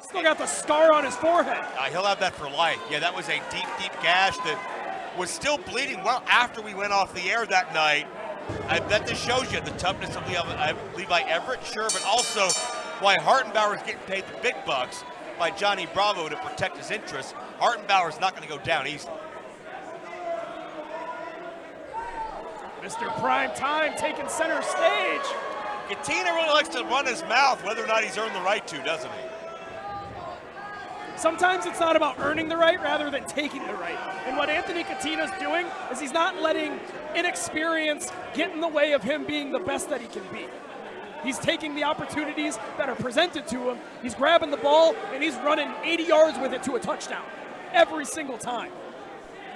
Still got the scar on his forehead. He'll have that for life. Yeah, that was a deep, deep gash that was still bleeding well after we went off the air that night. I bet this shows you the toughness of Levi Everett, sure, but also why Hartenbower is getting paid the big bucks by Johnny Bravo to protect his interests. Hartenbower's not going to go down easy. Mr. Primetime taking center stage. Catena really likes to run his mouth, whether or not he's earned the right to, doesn't he? Sometimes it's not about earning the right rather than taking the right. And what Anthony Catena's doing is he's not letting inexperience get in the way of him being the best that he can be. He's taking the opportunities that are presented to him. He's grabbing the ball and he's running 80 yards with it to a touchdown every single time.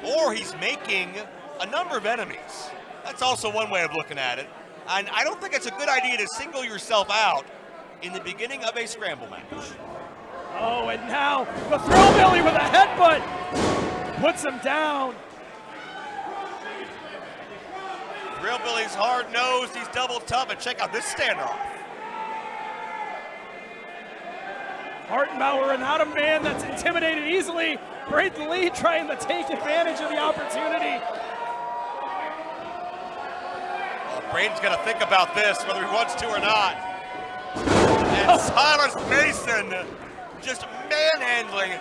Or he's making a number of enemies. That's also one way of looking at it. And I don't think it's a good idea to single yourself out in the beginning of a scramble match. Oh, and now the Thrillbilly with a headbutt puts him down. Thrillbilly's hard-nosed, he's double tough, and check out this standoff. Hartenbower not a man that's intimidated easily. Brayden Lee trying to take advantage of the opportunity. Well, Brayden's going to think about this, whether he wants to or not. And Silas Mason just manhandling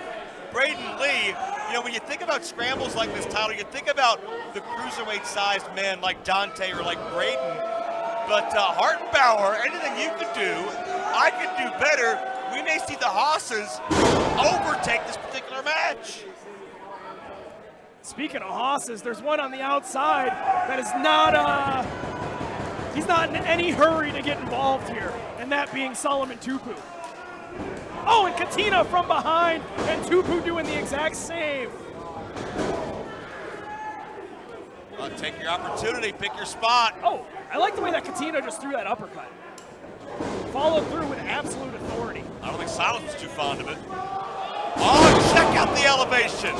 Brayden Lee. You know, when you think about scrambles like this, Tyler, you think about the cruiserweight-sized men like Dante or like Brayden. But Hartenbower, anything you could do, I could do better. We may see the Hosses overtake this particular match. Speaking of Hosses, there's one on the outside that is not, he's not in any hurry to get involved here, and that being Solomon Tupu. Oh, and Catena from behind, and Tupu doing the exact same. Well, take your opportunity, pick your spot. Oh, I like the way that Catena just threw that uppercut. Followed through with absolute authority. I don't think Silas was too fond of it. Oh, check out the elevation.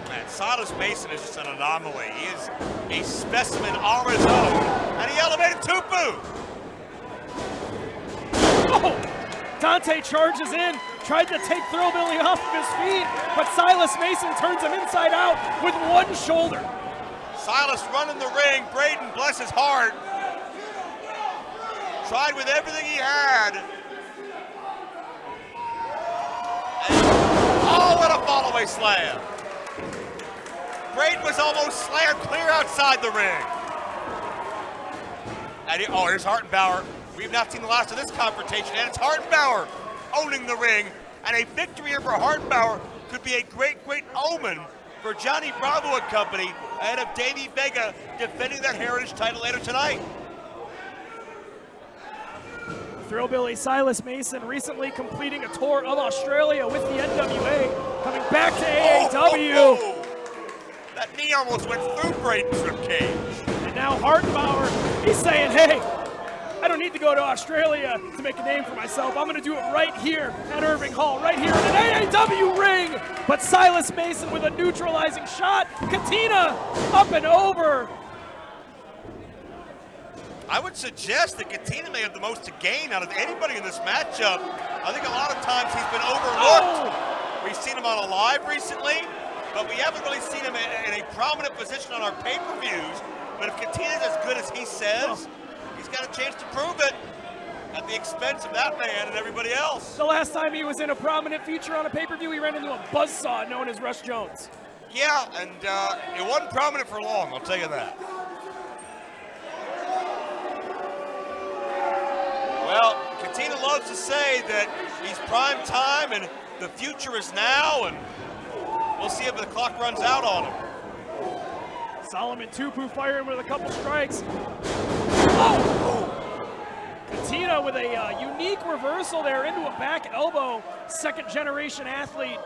Man, Silas Mason is just an anomaly. He is a specimen on his own, and he elevated Tupu. Oh, Dante charges in, tried to take Thrillbilly off of his feet, but Silas Mason turns him inside out with one shoulder. Silas running the ring, Brayden, bless his heart, tried with everything he had. And, oh, what a fall-away slam. Brayden was almost slammed clear outside the ring. And here's Hartenbower. We've not seen the last of this confrontation, and it's Hartenbower owning the ring. And a victory here for Hartenbower could be a great, great omen for Johnny Bravo and company ahead of Davey Vega defending that Heritage title later tonight. Thrillbilly Silas Mason recently completing a tour of Australia with the NWA, coming back to AAW. That knee almost went through Brayden's ribcage. And now Hartenbower, he's saying, hey, I don't need to go to Australia to make a name for myself. I'm going to do it right here at Irving Hall, right here in an AAW ring. But Silas Mason with a neutralizing shot. Catena up and over. I would suggest that Catena may have the most to gain out of anybody in this matchup. I think a lot of times he's been overlooked. Oh. We've seen him on a live recently, but we haven't really seen him in a prominent position on our pay-per-views. But if Catena's as good as he says, he's got a chance to prove it at the expense of that man and everybody else. The last time he was in a prominent feature on a pay-per-view, he ran into a buzzsaw known as Rush Jones. Yeah, and it wasn't prominent for long, I'll tell you that. Well, Catena loves to say that he's prime time and the future is now, and we'll see if the clock runs out on him. Solomon Tupu firing with a couple strikes. Oh! Catena with a unique reversal there into a back elbow. Second generation athlete.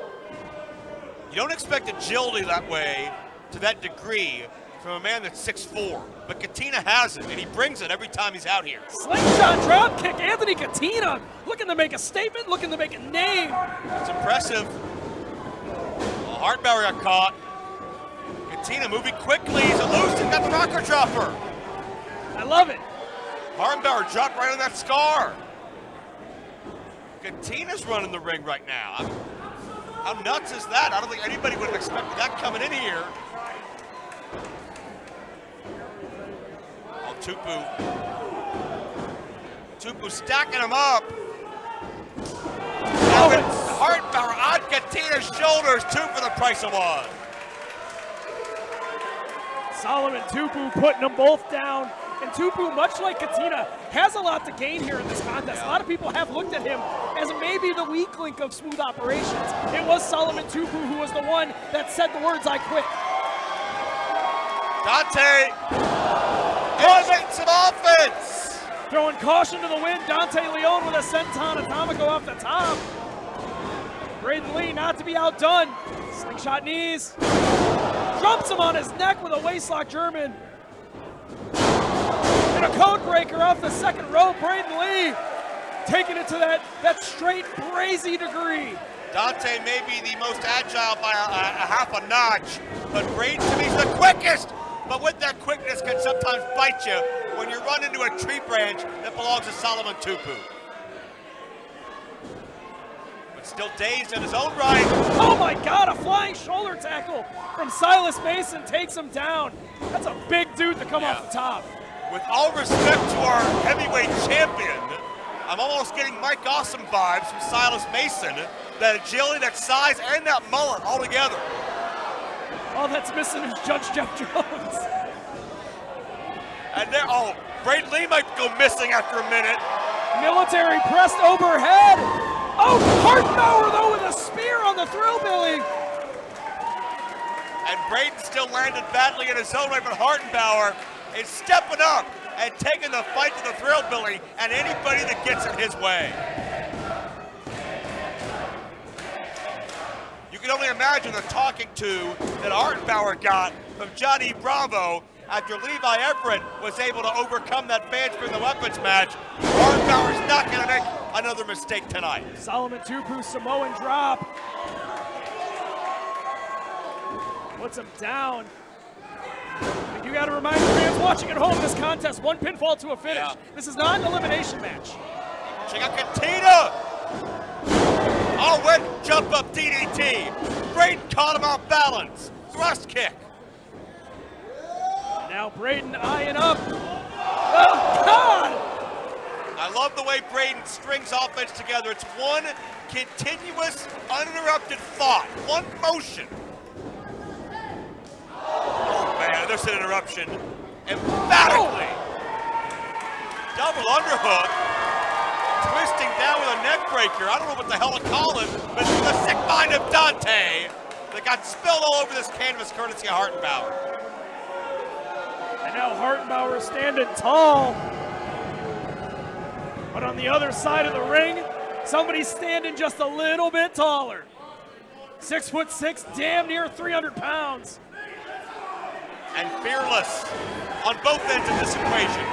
You don't expect agility that way, to that degree, from a man that's 6'4", but Catena has it, and he brings it every time he's out here. Slingshot drop kick, Anthony Catena looking to make a statement, looking to make a name. That's impressive. Well, Hartenbower got caught. Catena moving quickly, he's elusive, got the rocker dropper. I love it. Hartenbower dropped right on that scar. Catena's running the ring right now. How nuts is that? I don't think anybody would have expected that coming in here. Oh, Tupu stacking him up. Hartenbower on Catena's shoulders, 2 for the price of 1. Solomon Tupu putting them both down. And Tupu, much like Catena, has a lot to gain here in this contest. A lot of people have looked at him as maybe the weak link of smooth operations. It was Solomon Tupu who was the one that said the words, "I quit." Dante, causing some offense. Throwing caution to the wind, Dante Leon with a senton atomico off the top. Brayden Lee not to be outdone. Slingshot knees. Jumps him on his neck with a waistlock German. And a code breaker off the second rope. Brayden Lee taking it to that straight brazy degree. Dante may be the most agile by a half a notch, but Brayden to me is the quickest. But with that quickness can sometimes bite you when you run into a tree branch that belongs to Solomon Tupu. But still dazed in his own right. Oh my God, a flying shoulder tackle from Silas Mason takes him down. That's a big dude to come off the top. With all respect to our heavyweight champion, I'm almost getting Mike Awesome vibes from Silas Mason. That agility, that size, and that mullet all together. All that's missing is Judge Jeff Jones. And there, Brayden Lee might go missing after a minute. Military pressed overhead. Oh, Hartenbower though with a spear on the Thrillbilly. And Brayden still landed badly in his own right, but Hartenbower is stepping up and taking the fight to the Thrillbilly and anybody that gets in his way. You can only imagine the talking to that Hartenbower got from Johnny Bravo after Levi Everett was able to overcome that fans bring the weapons match. Hartenbower's not going to make another mistake tonight. Solomon Tupu Samoan drop. Puts him down. And you got to remind the fans watching at home, this contest, 1 pinfall to a finish. Yeah. This is not an elimination match. Check out Catena. Oh, went jump up DDT. Brayden caught him off balance. Thrust kick. Now Brayden eyeing up. Oh, God! I love the way Brayden strings offense together. It's one continuous, uninterrupted thought, one motion. Oh man, there's an interruption. Emphatically. Double underhook. Twisting down with a neck breaker. I don't know what the hell to call it, but it's the sick mind of Dante that got spilled all over this canvas courtesy of Hartenbower. And now Hartenbower standing tall. But on the other side of the ring, somebody's standing just a little bit taller. 6'6", damn near 300 pounds. And fearless on both ends of this equation.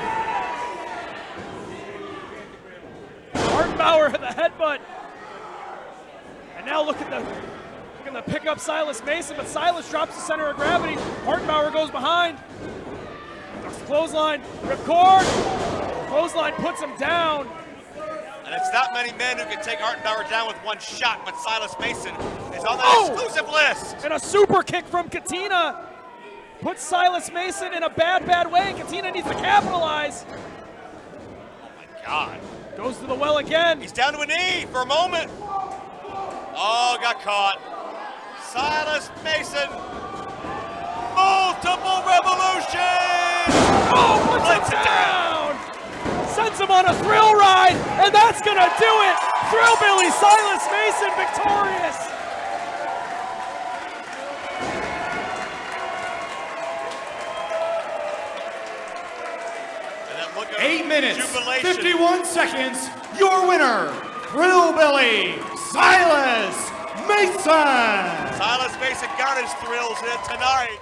Hartenbower at the headbutt. And now looking to pick up Silas Mason, but Silas drops the center of gravity. Hartenbower goes behind. Clothesline, ripcord. Clothesline puts him down. And it's not many men who can take Hartenbower down with one shot, but Silas Mason is on that exclusive list. And a super kick from Catena puts Silas Mason in a bad way. Catena needs to capitalize. Oh my God. Goes to the well again. He's down to a knee for a moment. Oh, got caught. Silas Mason. Multiple revolutions. Oh, puts him down. Sends him on a thrill ride, and that's going to do it. Thrillbilly Silas Mason victorious. And that look of 8 minutes, jubilation. 51 seconds. Your winner, Thrillbilly Silas Mason. Silas Mason got his thrills in tonight.